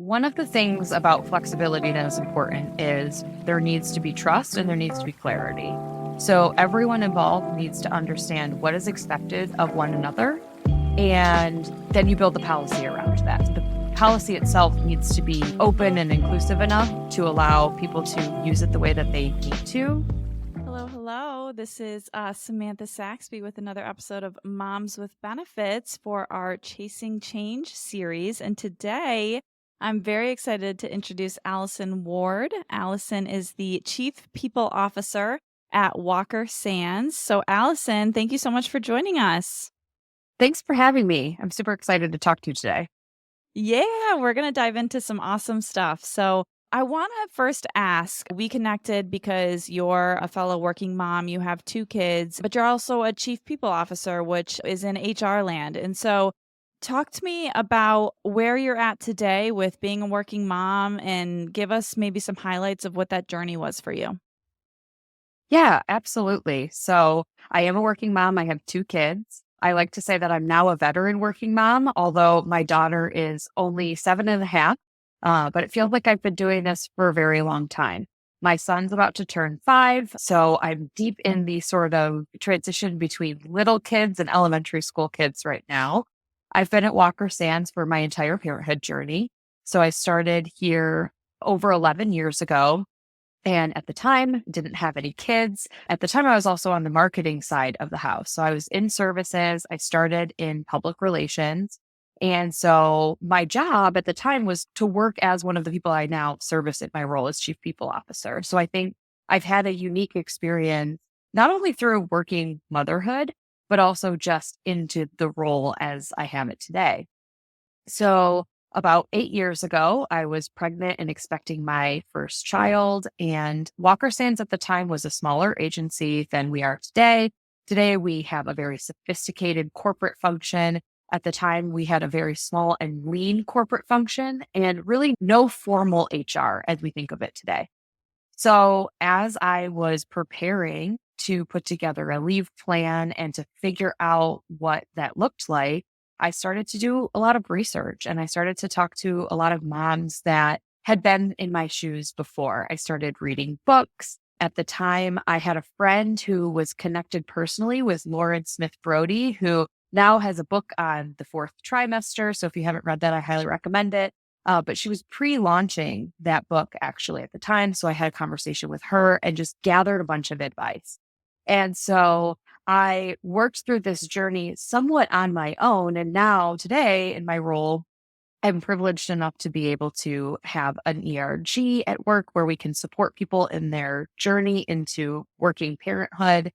One of the things about flexibility that is important is there needs to be trust and there needs to be clarity. So everyone involved needs to understand what is expected of one another, and then you build the policy around that. The policy itself needs to be open and inclusive enough to allow people to use it the way that they need to. Hello, hello. This is Samantha Saxby with another episode of Moms with Benefits for our Chasing Change series. And today I'm very excited to introduce Allison Ward. Allison is the Chief People Officer at Walker Sands. So, Allison, thank you so much for joining us. Thanks for having me. I'm super excited to talk to you today. Yeah, we're going to dive into some awesome stuff. So, I want to first ask, we connected because you're a fellow working mom, you have two kids, but you're also a chief people officer, which is in HR land. And so, talk to me about where you're at today with being a working mom and give us maybe some highlights of what that journey was for you. Yeah, absolutely. So I am a working mom. I have two kids. I like to say that I'm now a veteran working mom, although my daughter is only 7.5. But it feels like I've been doing this for a very long time. My son's about to turn 5. So I'm deep in the sort of transition between little kids and elementary school kids right now. I've been at Walker Sands for my entire parenthood journey. So I started here over 11 years ago. And at the time, didn't have any kids. At the time, I was also on the marketing side of the house. So I was in services. I started in public relations. And so my job at the time was to work as one of the people I now service in my role as chief people officer. So I think I've had a unique experience, not only through working motherhood, but also just into the role as I have it today. So, about 8 years ago, I was pregnant and expecting my first child. And Walker Sands at the time was a smaller agency than we are today. Today, we have a very sophisticated corporate function. At the time, we had a very small and lean corporate function and really no formal HR as we think of it today. So, as I was preparing to put together a leave plan and to figure out what that looked like, I started to do a lot of research and I started to talk to a lot of moms that had been in my shoes before. I started reading books. At the time, I had a friend who was connected personally with Lauren Smith Brody, who now has a book on the fourth trimester. So if you haven't read that, I highly recommend it. But she was pre-launching that book actually at the time. So I had a conversation with her and just gathered a bunch of advice. And so I worked through this journey somewhat on my own. And now today in my role, I'm privileged enough to be able to have an ERG at work where we can support people in their journey into working parenthood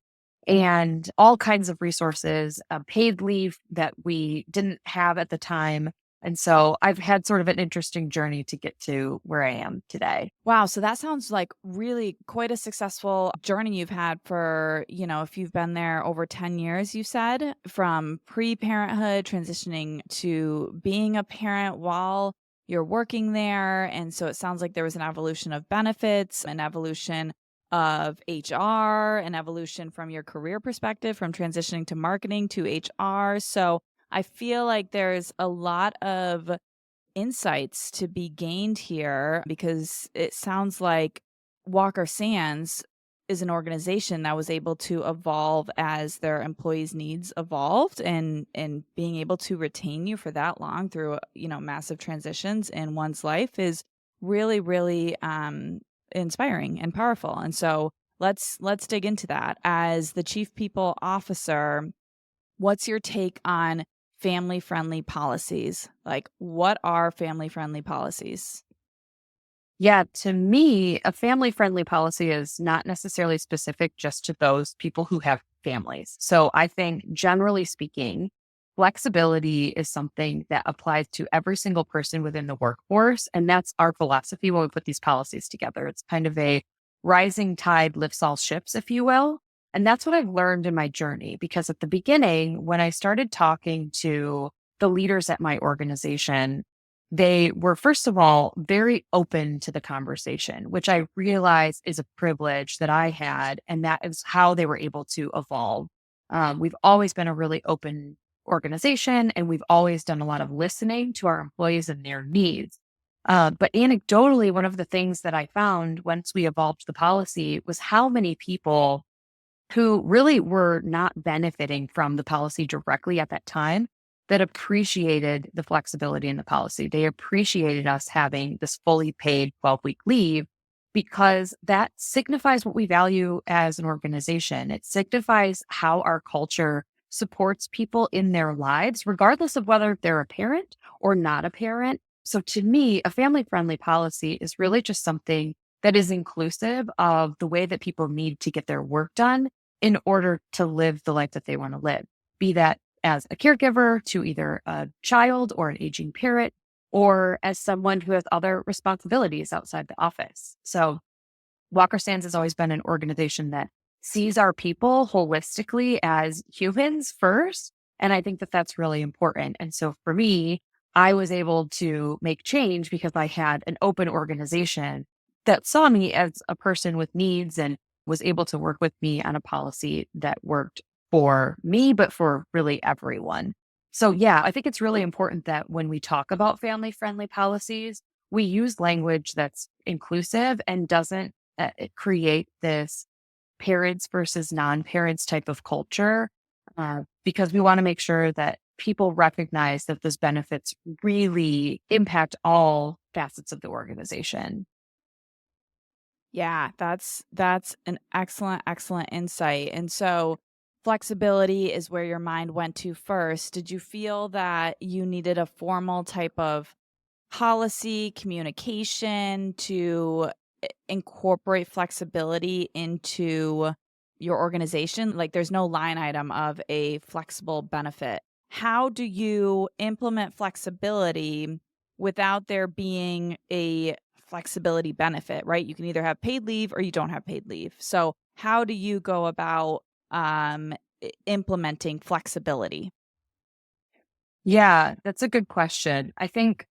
and all kinds of resources, paid leave that we didn't have at the time. And so I've had sort of an interesting journey to get to where I am today. Wow, so that sounds like really quite a successful journey you've had for, if you've been there over 10 years, you said, from pre-parenthood transitioning to being a parent while you're working there. And so it sounds like there was an evolution of benefits, an evolution of HR, an evolution from your career perspective, from transitioning to marketing to HR. So I feel like there's a lot of insights to be gained here because it sounds like Walker Sands is an organization that was able to evolve as their employees' needs evolved and being able to retain you for that long through, massive transitions in one's life is really, really inspiring and powerful. And so let's dig into that. As the chief people officer, what's your take on family friendly policies? Like, what are family friendly policies? Yeah, to me, a family friendly policy is not necessarily specific just to those people who have families. So I think, generally speaking, flexibility is something that applies to every single person within the workforce. And that's our philosophy when we put these policies together. It's kind of a rising tide lifts all ships, if you will. And that's what I've learned in my journey, because at the beginning, when I started talking to the leaders at my organization, they were, first of all, very open to the conversation, which I realize is a privilege that I had. And that is how they were able to evolve. We've always been a really open organization, and we've always done a lot of listening to our employees and their needs. But anecdotally, one of the things that I found once we evolved the policy was how many people who really were not benefiting from the policy directly at that time that appreciated the flexibility in the policy. They appreciated us having this fully paid 12-week leave because that signifies what we value as an organization. It signifies how our culture supports people in their lives, regardless of whether they're a parent or not a parent. So to me, a family friendly policy is really just something that is inclusive of the way that people need to get their work done in order to live the life that they want to live, be that as a caregiver to either a child or an aging parent, or as someone who has other responsibilities outside the office. So Walker Sands has always been an organization that sees our people holistically as humans first. And I think that that's really important. And so for me, I was able to make change because I had an open organization that saw me as a person with needs and was able to work with me on a policy that worked for me, but for really everyone. So, yeah, I think it's really important that when we talk about family friendly policies, we use language that's inclusive and doesn't create this parents versus non-parents type of culture, because we want to make sure that people recognize that those benefits really impact all facets of the organization. Yeah, that's an excellent insight. And so flexibility is where your mind went to first. Did you feel that you needed a formal type of policy, communication to incorporate flexibility into your organization? Like there's no line item of a flexible benefit. How do you implement flexibility without there being a flexibility benefit, right? You can either have paid leave or you don't have paid leave. So, how do you go about implementing flexibility? Yeah, that's a good question. I think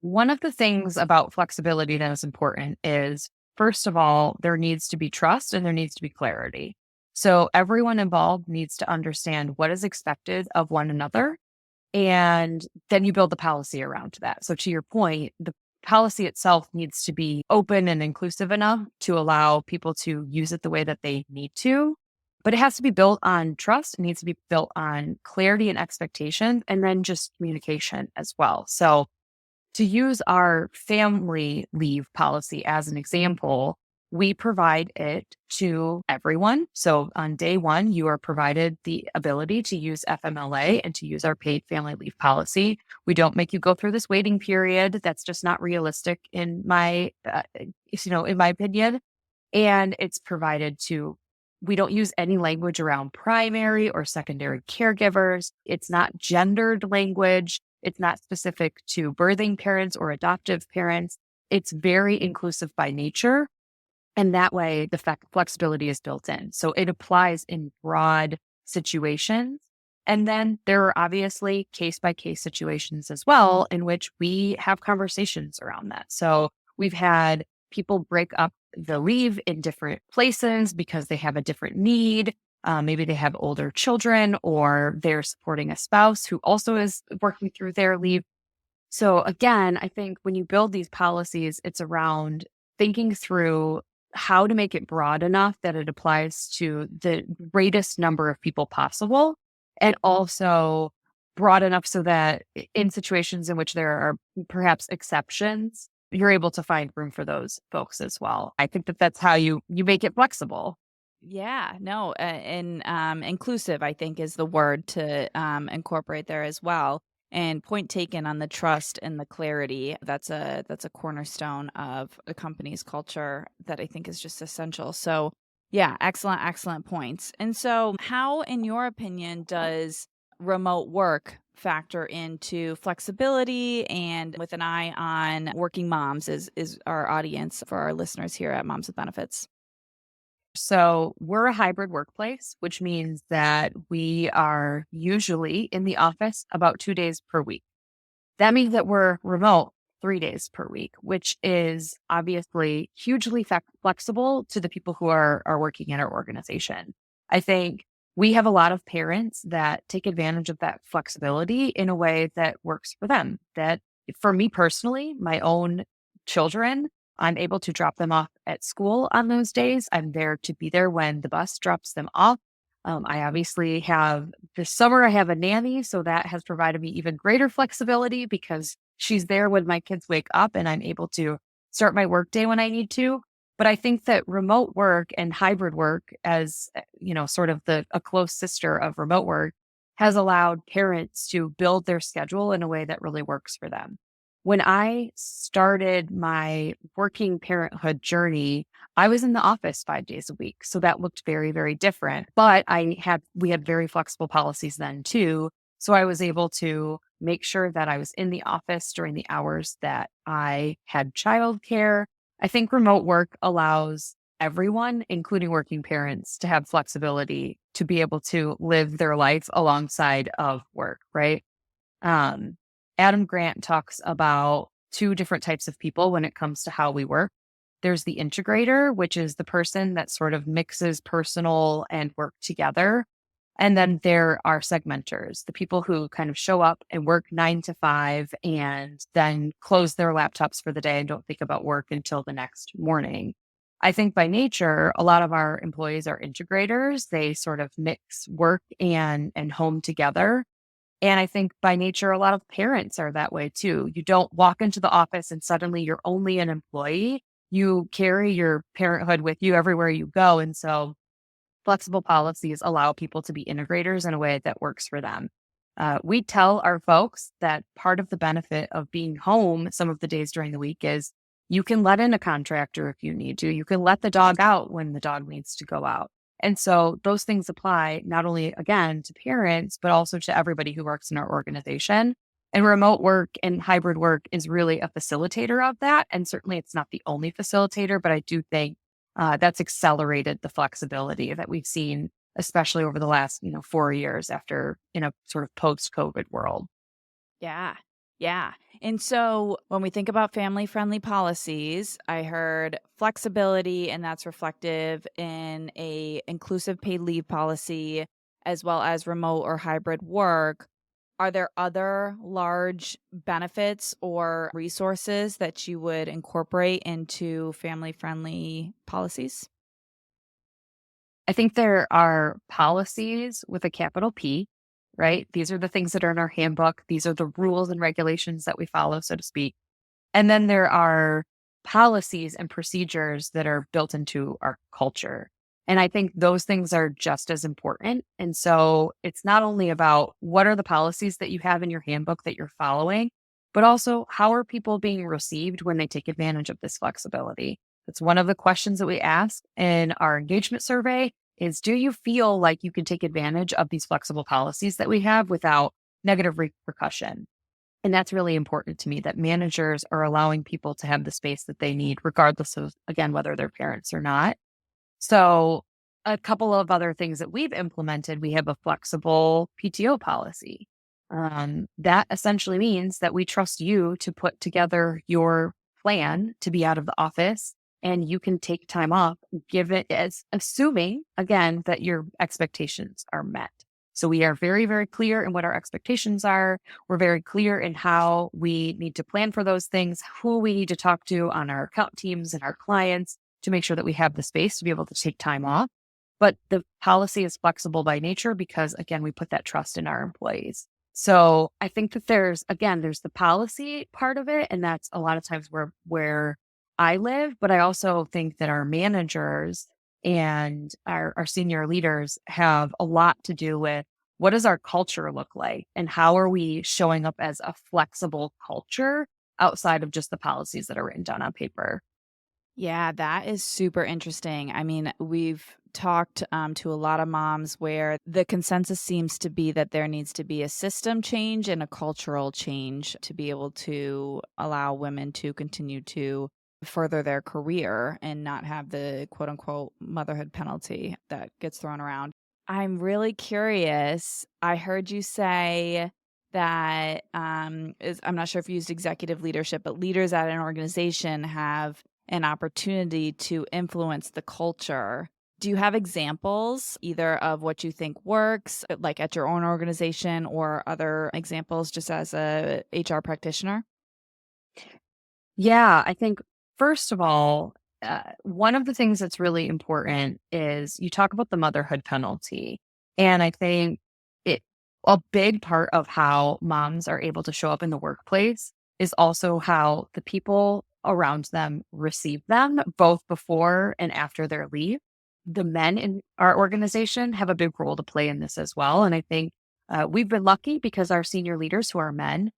one of the things about flexibility that is important is, first of all, there needs to be trust and there needs to be clarity. So everyone involved needs to understand what is expected of one another. And then you build the policy around that. So to your point, the policy itself needs to be open and inclusive enough to allow people to use it the way that they need to. But it has to be built on trust. It needs to be built on clarity and expectation, and then just communication as well. So to use our family leave policy as an example, we provide it to everyone. So on day one, you are provided the ability to use FMLA and to use our paid family leave policy. We don't make you go through this waiting period. That's just not realistic in in my opinion. And it's provided to, we don't use any language around primary or secondary caregivers. It's not gendered language. It's not specific to birthing parents or adoptive parents. It's very inclusive by nature. And that way, the flexibility is built in. So it applies in broad situations. And then there are obviously case by case situations as well, in which we have conversations around that. So we've had people break up the leave in different places because they have a different need. Maybe they have older children or they're supporting a spouse who also is working through their leave. So again, I think when you build these policies, it's around thinking through how to make it broad enough that it applies to the greatest number of people possible, and also broad enough so that in situations in which there are perhaps exceptions, you're able to find room for those folks as well. I think that that's how you make it flexible. Yeah, no, and inclusive, I think, is the word to incorporate there as well. And point taken on the trust and the clarity. That's a cornerstone of a company's culture that I think is just essential. So, yeah, excellent points. And so, how, in your opinion, does remote work factor into flexibility and with an eye on working moms is our audience for our listeners here at Moms with Benefits? So we're a hybrid workplace, which means that we are usually in the office about 2 days per week. That means that we're remote 3 days per week, which is obviously hugely flexible to the people who are working in our organization. I think we have a lot of parents that take advantage of that flexibility in a way that works for them. That for me personally, my own children, I'm able to drop them off at school on those days. I'm there to be there when the bus drops them off. I obviously have this summer, I have a nanny. So that has provided me even greater flexibility because she's there when my kids wake up and I'm able to start my workday when I need to. But I think that remote work and hybrid work, as sort of a close sister of remote work, has allowed parents to build their schedule in a way that really works for them. When I started my working parenthood journey, I was in the office 5 days a week. So that looked very, very different. But we had very flexible policies then too. So I was able to make sure that I was in the office during the hours that I had childcare. I think remote work allows everyone, including working parents, to have flexibility to be able to live their life alongside of work, right? Um, Adam Grant talks about two different types of people when it comes to how we work. There's the integrator, which is the person that sort of mixes personal and work together. And then there are segmenters, the people who kind of show up and work 9 to 5 and then close their laptops for the day and don't think about work until the next morning. I think by nature, a lot of our employees are integrators. They sort of mix work and home together. And I think by nature, a lot of parents are that way too. You don't walk into the office and suddenly you're only an employee. You carry your parenthood with you everywhere you go. And so flexible policies allow people to be integrators in a way that works for them. We tell our folks that part of the benefit of being home some of the days during the week is you can let in a contractor if you need to. You can let the dog out when the dog needs to go out. And so those things apply not only, again, to parents, but also to everybody who works in our organization. And remote work and hybrid work is really a facilitator of that. And certainly it's not the only facilitator, but I do think that's accelerated the flexibility that we've seen, especially over the last 4 years after in a sort of post-COVID world. Yeah. Yeah. And so when we think about family friendly policies, I heard flexibility, and that's reflective in a inclusive paid leave policy as well as remote or hybrid work. Are there other large benefits or resources that you would incorporate into family friendly policies? I think there are policies with a capital P, right? These are the things that are in our handbook. These are the rules and regulations that we follow, so to speak. And then there are policies and procedures that are built into our culture. And I think those things are just as important. And so it's not only about what are the policies that you have in your handbook that you're following, but also how are people being received when they take advantage of this flexibility? That's one of the questions that we ask in our engagement survey is do you feel like you can take advantage of these flexible policies that we have without negative repercussion? And that's really important to me that managers are allowing people to have the space that they need, regardless of, again, whether they're parents or not. So, a couple of other things that we've implemented, we have a flexible PTO policy. That essentially means that we trust you to put together your plan to be out of the office and you can take time off, give it as assuming, again, that your expectations are met. So we are very, very clear in what our expectations are. We're very clear in how we need to plan for those things, who we need to talk to on our account teams and our clients to make sure that we have the space to be able to take time off. But the policy is flexible by nature because, again, we put that trust in our employees. So I think that there's the policy part of it. And that's a lot of times where I live. But I also think that our managers and our senior leaders have a lot to do with what does our culture look like and how are we showing up as a flexible culture outside of just the policies that are written down on paper. Yeah, that is super interesting. I mean, we've talked to a lot of moms where the consensus seems to be that there needs to be a system change and a cultural change to be able to allow women to continue to further their career and not have the quote unquote motherhood penalty that gets thrown around. I'm really curious. I heard you say that I'm not sure if you used executive leadership, but leaders at an organization have an opportunity to influence the culture. Do you have examples either of what you think works, like at your own organization, or other examples just as a HR practitioner? Yeah, I think first of all, one of the things that's really important is you talk about the motherhood penalty. And I think it a big part of how moms are able to show up in the workplace is also how the people around them receive them, both before and after their leave. The men in our organization have a big role to play in this as well. And I think we've been lucky because our senior leaders who are men,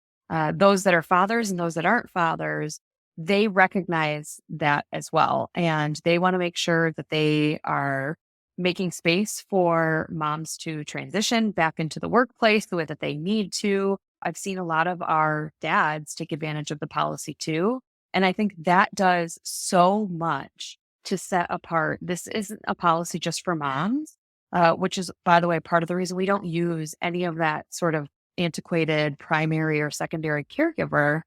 those that are fathers and those that aren't fathers, they recognize that as well. And they want to make sure that they are making space for moms to transition back into the workplace the way that they need to. I've seen a lot of our dads take advantage of the policy too. And I think that does so much to set apart. This isn't a policy just for moms, which is, by the way, part of the reason we don't use any of that sort of antiquated primary or secondary caregiver,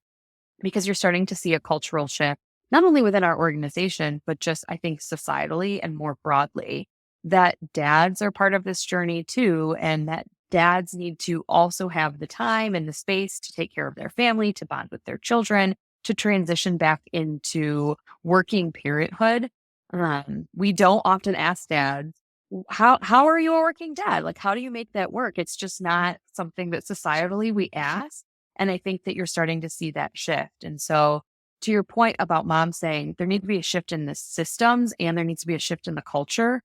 because you're starting to see a cultural shift, not only within our organization, but just I think societally and more broadly, that dads are part of this journey too. And that dads need to also have the time and the space to take care of their family, to bond with their children, to transition back into working parenthood. We don't often ask dads, how are you a working dad? Like, how do you make that work? It's just not something that societally we ask. And I think that you're starting to see that shift. And so, to your point about mom saying there needs to be a shift in the systems and there needs to be a shift in the culture,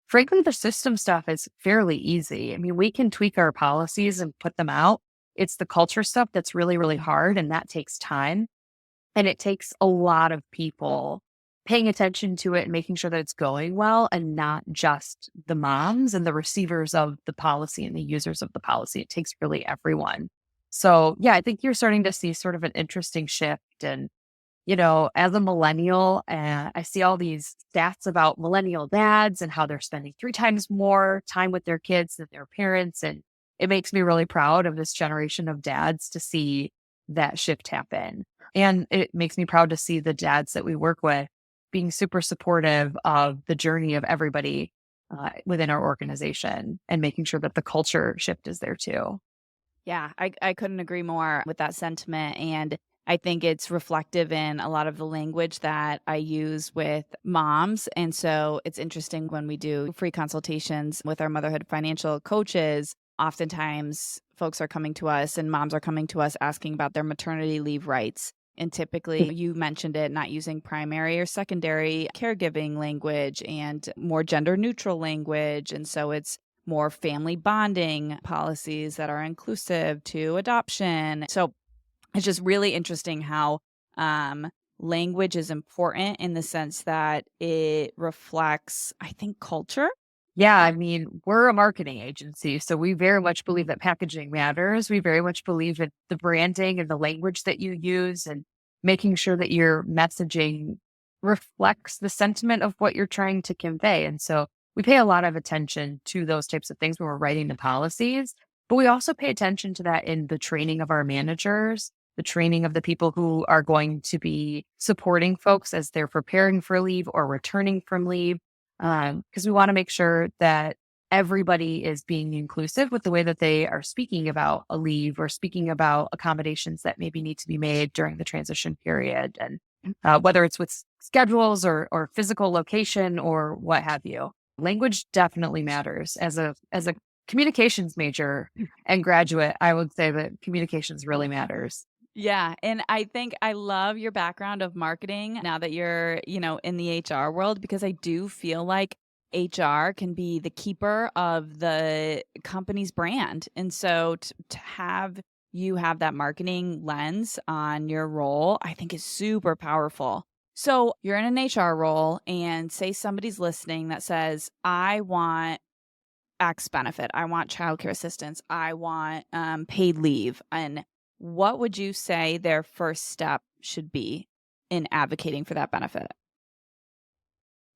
frankly, the system stuff is fairly easy. I mean, we can tweak our policies and put them out. It's the culture stuff that's really, really hard. And that takes time. And it takes a lot of people paying attention to it and making sure that it's going well and not just the moms and the receivers of the policy and the users of the policy. It takes really everyone. So, yeah, I think you're starting to see sort of an interesting shift. And, as a millennial, I see all these stats about millennial dads and how they're spending 3 times more time with their kids than their parents. And it makes me really proud of this generation of dads to see that shift happen. And it makes me proud to see the dads that we work with being super supportive of the journey of everybody within our organization and making sure that the culture shift is there too. Yeah, I couldn't agree more with that sentiment. And I think it's reflective in a lot of the language that I use with moms. And so it's interesting when we do free consultations with our motherhood financial coaches. Oftentimes, folks are coming to us and moms are coming to us asking about their maternity leave rights. And typically, you mentioned it, not using primary or secondary caregiving language and more gender neutral language. And so it's more family bonding policies that are inclusive to adoption. So it's just really interesting how language is important in the sense that it reflects, I think, culture. Yeah, I mean, we're a marketing agency, so we very much believe that packaging matters. We very much believe in the branding and the language that you use and making sure that your messaging reflects the sentiment of what you're trying to convey. And so we pay a lot of attention to those types of things when we're writing the policies, but we also pay attention to that in the training of our managers, the training of the people who are going to be supporting folks as they're preparing for leave or returning from leave, because we want to make sure that everybody is being inclusive with the way that they are speaking about a leave or speaking about accommodations that maybe need to be made during the transition period. And whether it's with schedules or physical location or what have you, language definitely matters. As a communications major and graduate, I would say that communications really matters. Yeah, and I think I love your background of marketing now that you're, in the HR world because I do feel like HR can be the keeper of the company's brand. And so to have you have that marketing lens on your role, I think is super powerful. So you're in an HR role and say somebody's listening that says, I want X benefit. I want childcare assistance. I want paid leave. And what would you say their first step should be in advocating for that benefit?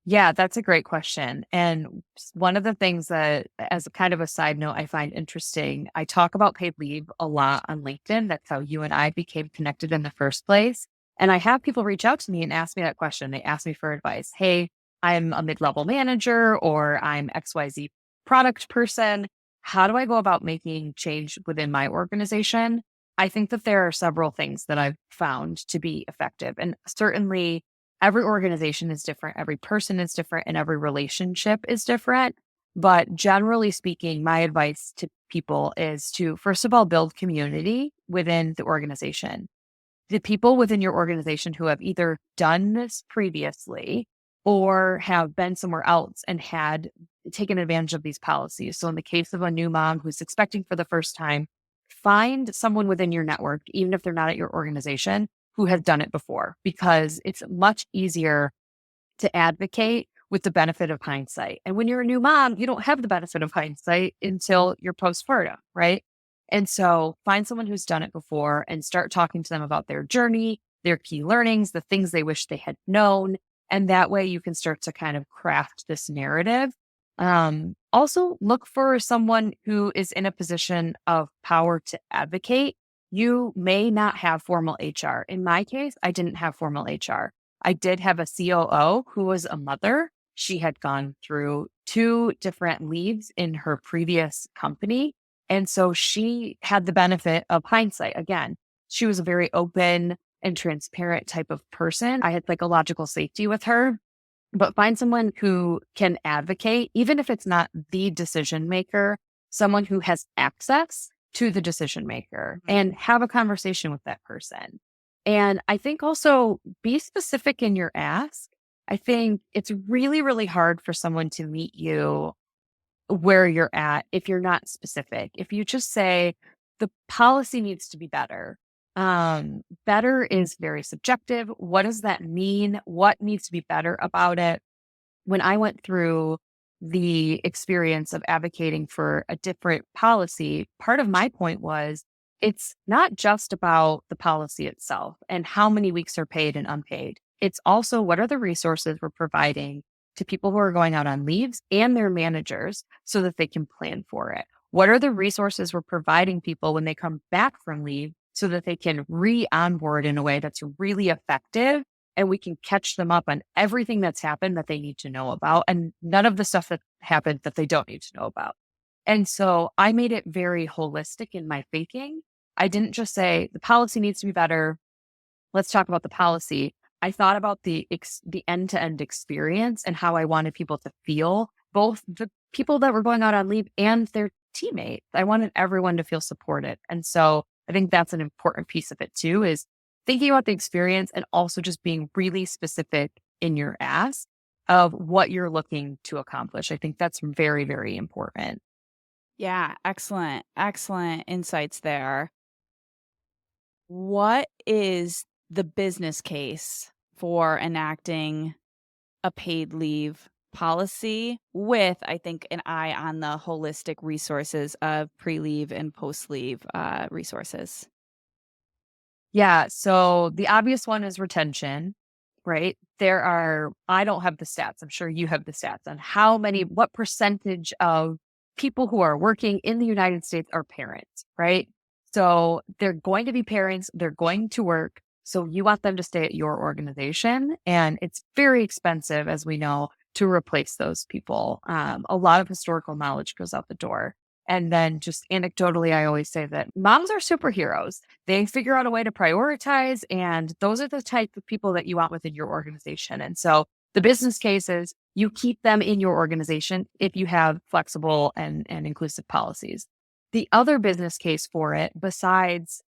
Yeah, that's a great question. And one of the things that, as a kind of a side note, I find interesting, I talk about paid leave a lot on LinkedIn. That's how you and I became connected in the first place. And I have people reach out to me and ask me that question. They ask me for advice. Hey, I'm a mid level manager or I'm XYZ product person. How do I go about making change within my organization? I think that there are several things that I've found to be effective. And certainly every organization is different, every person is different, and every relationship is different. But generally speaking, my advice to people is to, first of all, build community within the organization. The people within your organization who have either done this previously or have been somewhere else and had taken advantage of these policies. So, in the case of a new mom who's expecting for the first time, find someone within your network, even if they're not at your organization, who has done it before, because it's much easier to advocate with the benefit of hindsight. And when you're a new mom, you don't have the benefit of hindsight until you're postpartum, right? And so find someone who's done it before and start talking to them about their journey, their key learnings, the things they wish they had known. And that way you can start to kind of craft this narrative. Also, look for someone who is in a position of power to advocate. You may not have formal HR. In my case, I didn't have formal HR. I did have a COO who was a mother. She had gone through 2 different leaves in her previous company. And so she had the benefit of hindsight. Again, she was a very open and transparent type of person. I had psychological safety with her, but find someone who can advocate, even if it's not the decision maker, someone who has access to the decision maker and have a conversation with that person. And I think also be specific in your ask. I think it's really, really hard for someone to meet you where you're at if you're not specific. If you just say the policy needs to be better, better is very subjective. What does that mean? What needs to be better about it? When I went through the experience of advocating for a different policy, part of my point was it's not just about the policy itself and how many weeks are paid and unpaid. It's also what are the resources we're providing to people who are going out on leaves and their managers so that they can plan for it. What are the resources we're providing people when they come back from leave so that they can re-onboard in a way that's really effective and we can catch them up on everything that's happened that they need to know about and none of the stuff that happened that they don't need to know about. And so I made it very holistic in my thinking. I didn't just say the policy needs to be better. Let's talk about the policy. I thought about the end-to-end experience and how I wanted people to feel, both the people that were going out on leave and their teammates. I wanted everyone to feel supported. And so I think that's an important piece of it too, is thinking about the experience and also just being really specific in your ask of what you're looking to accomplish. I think that's very, very important. Yeah, excellent. Excellent insights there. What is the business case for enacting a paid leave policy with, I think, an eye on the holistic resources of pre-leave and post-leave resources? Yeah. So the obvious one is retention, right? I don't have the stats. I'm sure you have the stats on what percentage of people who are working in the United States are parents, right? So they're going to be parents, they're going to work. So you want them to stay at your organization. And it's very expensive, as we know, to replace those people. A lot of historical knowledge goes out the door. And then just anecdotally, I always say that moms are superheroes. They figure out a way to prioritize, and those are the type of people that you want within your organization. And so the business case is you keep them in your organization if you have flexible and inclusive policies. The other business case for it, besides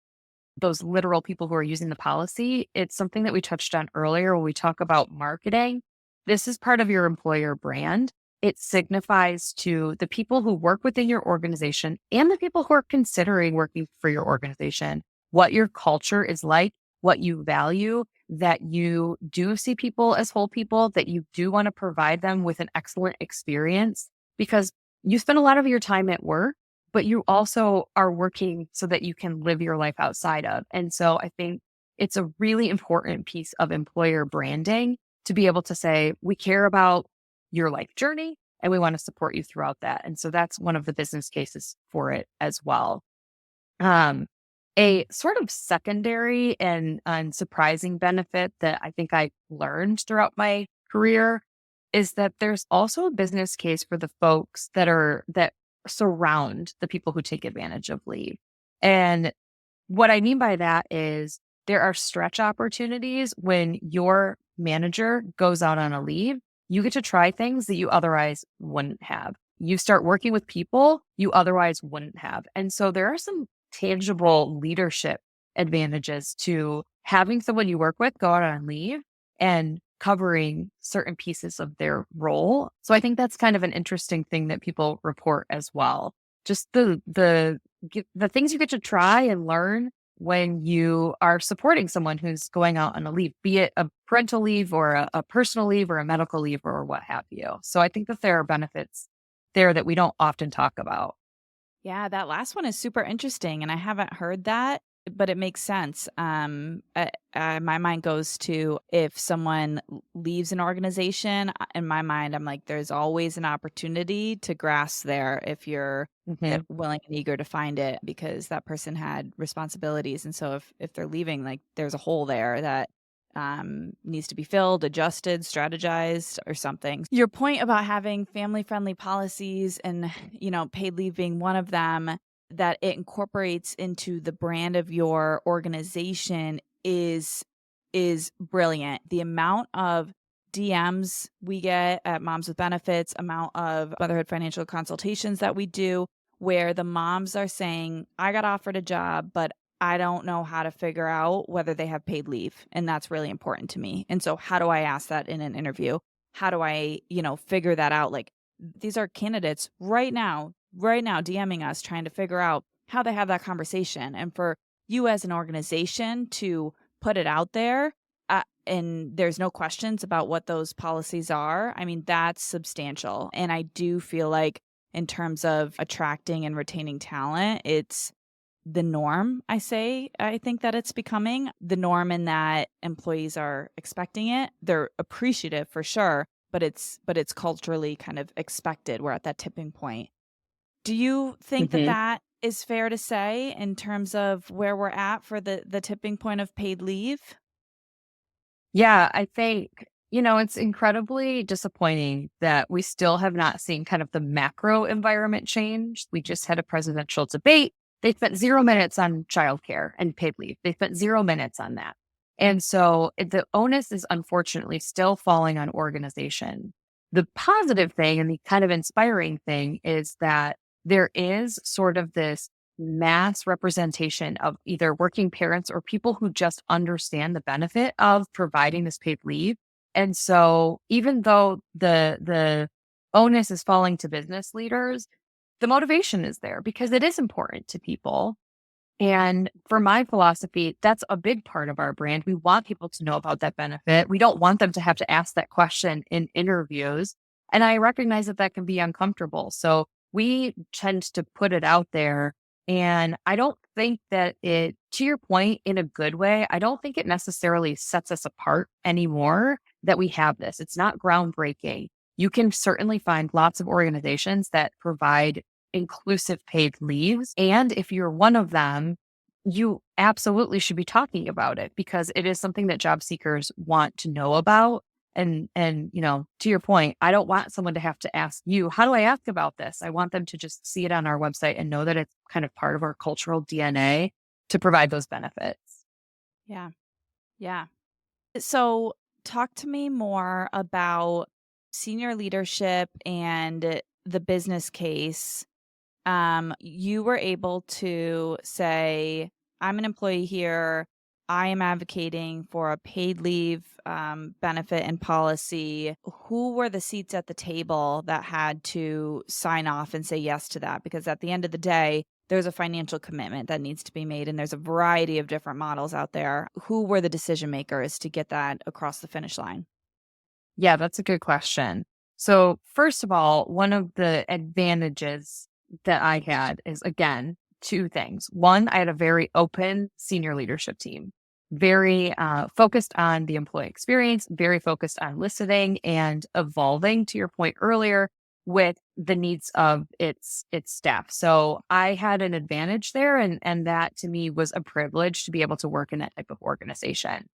those literal people who are using the policy, it's something that we touched on earlier when we talk about marketing. This is part of your employer brand. It signifies to the people who work within your organization and the people who are considering working for your organization what your culture is like, what you value, that you do see people as whole people, that you do want to provide them with an excellent experience because you spend a lot of your time at work, but you also are working so that you can live your life outside of. And so I think it's a really important piece of employer branding to be able to say, we care about your life journey and we want to support you throughout that. And so that's one of the business cases for it as well. A sort of secondary and surprising benefit that I think I learned throughout my career is that there's also a business case for the folks that surround the people who take advantage of leave. And what I mean by that is there are stretch opportunities when your manager goes out on a leave. You get to try things that you otherwise wouldn't have. You start working with people you otherwise wouldn't have. And so there are some tangible leadership advantages to having someone you work with go out on leave and covering certain pieces of their role. So I think that's kind of an interesting thing that people report as well. Just the things you get to try and learn when you are supporting someone who's going out on a leave, be it a parental leave or a personal leave or a medical leave or what have you. So I think that there are benefits there that we don't often talk about. Yeah, that last one is super interesting, and I haven't heard that, but it makes sense. My mind goes to if someone leaves an organization. In my mind, I'm like, there's always an opportunity to grasp there if you're Hmm. willing and eager to find it, because that person had responsibilities, and so if they're leaving, like there's a hole there that needs to be filled, adjusted, strategized, or something. Your point about having family friendly policies and, paid leave being one of them, that it incorporates into the brand of your organization is brilliant. The amount of DMs we get at Moms with Benefits, amount of motherhood financial consultations that we do, where the moms are saying, I got offered a job, but I don't know how to figure out whether they have paid leave. And that's really important to me. And so how do I ask that in an interview? How do I, figure that out? Like, these are candidates right now DMing us trying to figure out how they have that conversation. And for you as an organization to put it out there, and there's no questions about what those policies are, I mean, that's substantial. And I do feel like in terms of attracting and retaining talent, it's the norm. I think that it's becoming the norm in that employees are expecting it. They're appreciative for sure, but it's culturally kind of expected. We're at that tipping point. Do you think that Hmm. that is fair to say in terms of where we're at for the tipping point of paid leave? Yeah, I think, it's incredibly disappointing that we still have not seen kind of the macro environment change. We just had a presidential debate. They spent 0 minutes on childcare and paid leave. They spent 0 minutes on that. And so the onus is unfortunately still falling on organization. The positive thing and the kind of inspiring thing is that there is sort of this mass representation of either working parents or people who just understand the benefit of providing this paid leave. And so even though the onus is falling to business leaders, the motivation is there because it is important to people. And for my philosophy, that's a big part of our brand. We want people to know about that benefit. We don't want them to have to ask that question in interviews. And I recognize that that can be uncomfortable. So we tend to put it out there. And I don't think that it, to your point, in a good way, I don't think it necessarily sets us apart anymore that we have this. It's not groundbreaking. You can certainly find lots of organizations that provide inclusive paid leaves. And if you're one of them, you absolutely should be talking about it because it is something that job seekers want to know about. And to your point, I don't want someone to have to ask you, how do I ask about this? I want them to just see it on our website and know that it's kind of part of our cultural DNA to provide those benefits. Yeah. Yeah. So, talk to me more about senior leadership and the business case. You were able to say, I'm an employee here. I am advocating for a paid leave benefit and policy. Who were the seats at the table that had to sign off and say yes to that? Because at the end of the day, there's a financial commitment that needs to be made, and there's a variety of different models out there. Who were the decision makers to get that across the finish line? Yeah, that's a good question. So, first of all, one of the advantages that I had is again, two things. One, I had a very open senior leadership team, very focused on the employee experience, very focused on listening and evolving to your point earlier with the needs of its staff. So I had an advantage there and that to me was a privilege to be able to work in that type of organization.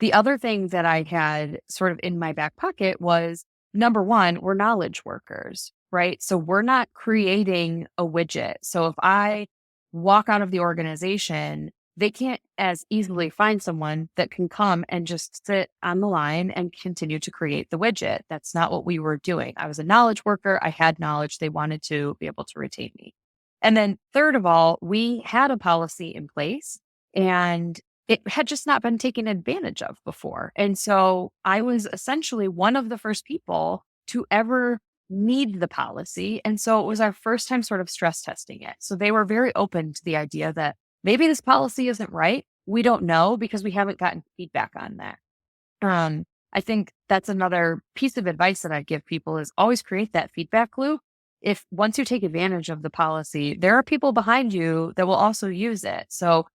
The other thing that I had sort of in my back pocket was number one, we're knowledge workers, right? So we're not creating a widget. So if I walk out of the organization, they can't as easily find someone that can come and just sit on the line and continue to create the widget. That's not what we were doing. I was a knowledge worker. I had knowledge. They wanted to be able to retain me. And then, third of all, we had a policy in place and it had just not been taken advantage of before. And so I was essentially one of the first people to ever need the policy. And so it was our first time sort of stress testing it. So they were very open to the idea that maybe this policy isn't right. We don't know because we haven't gotten feedback on that. I think that's another piece of advice that I give people is always create that feedback loop. If once you take advantage of the policy, there are people behind you that will also use it. So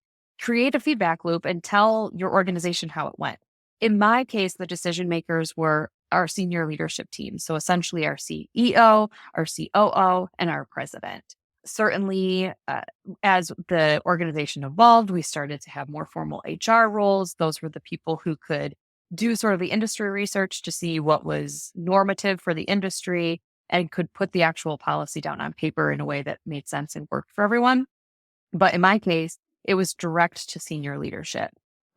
create a feedback loop and tell your organization how it went. In my case, the decision makers were our senior leadership team. So essentially our CEO, our COO, and our president. Certainly, as the organization evolved, we started to have more formal HR roles. Those were the people who could do sort of the industry research to see what was normative for the industry and could put the actual policy down on paper in a way that made sense and worked for everyone. But in my case, it was direct to senior leadership.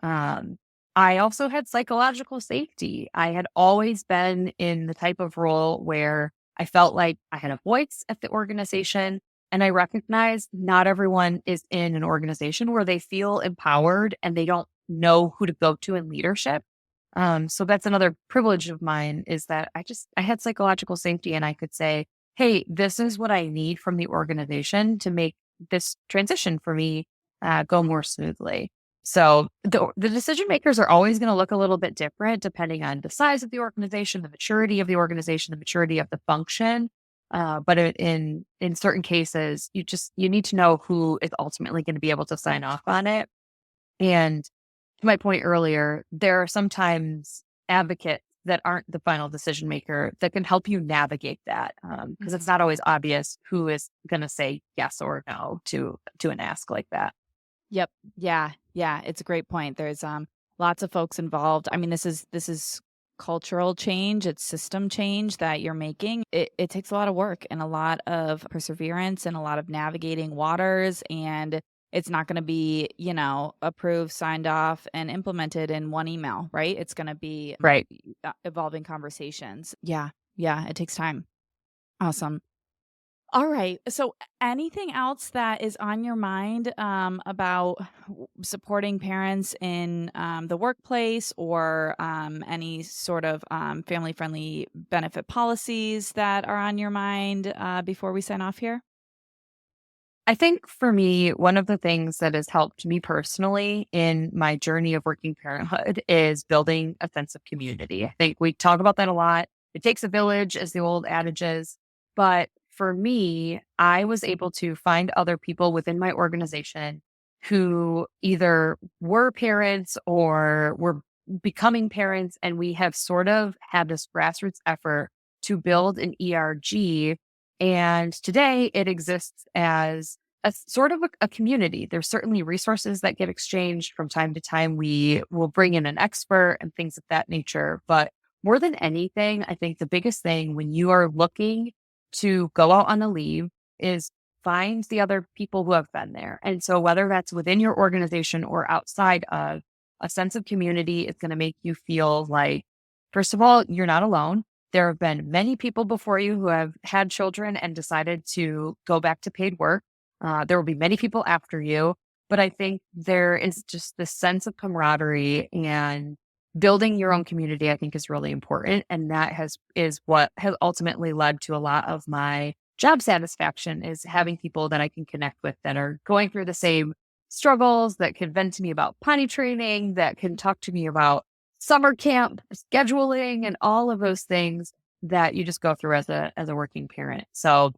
Um, I also had psychological safety. I had always been in the type of role where I felt like I had a voice at the organization. And I recognize not everyone is in an organization where they feel empowered and they don't know who to go to in leadership. So that's another privilege of mine is that I had psychological safety and I could say, hey, this is what I need from the organization to make this transition for me go more smoothly. So the decision makers are always going to look a little bit different depending on the size of the organization, the maturity of the organization, the maturity of the function. But in certain cases, you need to know who is ultimately going to be able to sign off on it. And to my point earlier, there are sometimes advocates that aren't the final decision maker that can help you navigate that because it's Mhm. not always obvious who is going to say yes or no to an ask like that. Yep. Yeah. Yeah. It's a great point. There's lots of folks involved. I mean, this is cultural change, it's system change that you're making. It takes a lot of work and a lot of perseverance and a lot of navigating waters. And it's not going to be, approved, signed off, and implemented in one email, right? It's going to be Right. evolving conversations. Yeah. Yeah. It takes time. Awesome. All right. So, anything else that is on your mind about supporting parents in the workplace or any sort of family friendly benefit policies that are on your mind before we sign off here? I think for me, one of the things that has helped me personally in my journey of working parenthood is building a sense of community. I think we talk about that a lot. It takes a village, as the old adage is. But for me, I was able to find other people within my organization who either were parents or were becoming parents. And we have sort of had this grassroots effort to build an ERG. And today it exists as a sort of a community. There's certainly resources that get exchanged from time to time. We will bring in an expert and things of that nature. But more than anything, I think the biggest thing when you are looking to go out on a leave is find the other people who have been there. And so whether that's within your organization or outside of, a sense of community is going to make you feel like, first of all, you're not alone. There have been many people before you who have had children and decided to go back to paid work. There will be many people after you, but I think there is just this sense of camaraderie and building your own community, I think is really important. And that is what has ultimately led to a lot of my job satisfaction is having people that I can connect with that are going through the same struggles, that can vent to me about potty training, that can talk to me about summer camp scheduling and all of those things that you just go through as a working parent. So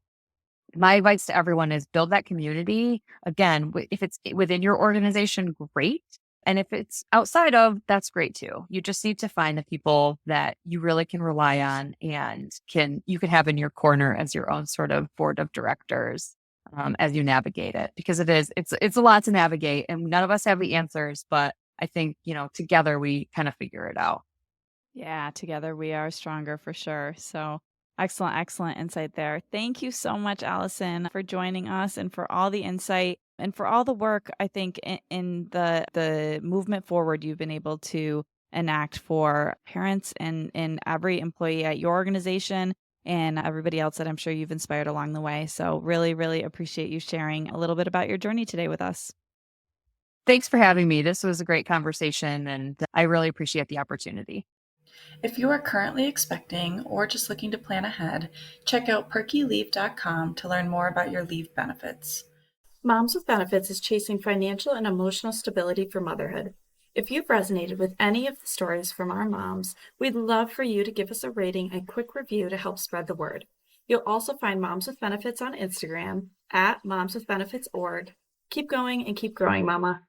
my advice to everyone is build that community. Again, if it's within your organization, great. And if it's outside of, that's great too. You just need to find the people that you really can rely on and you can have in your corner as your own sort of board of directors as you navigate it. Because it's a lot to navigate and none of us have the answers, but I think, together we kind of figure it out. Yeah, together we are stronger for sure. So, excellent, excellent insight there. Thank you so much, Allison, for joining us and for all the insight and for all the work I think in the movement forward you've been able to enact for parents and every employee at your organization and everybody else that I'm sure you've inspired along the way. So really, really appreciate you sharing a little bit about your journey today with us. Thanks for having me. This was a great conversation, and I really appreciate the opportunity. If you are currently expecting or just looking to plan ahead, check out perkyleave.com to learn more about your leave benefits. Moms with Benefits is chasing financial and emotional stability for motherhood. If you've resonated with any of the stories from our moms, we'd love for you to give us a rating and quick review to help spread the word. You'll also find Moms with Benefits on Instagram at momswithbenefits.org. Keep going and keep growing, Mama.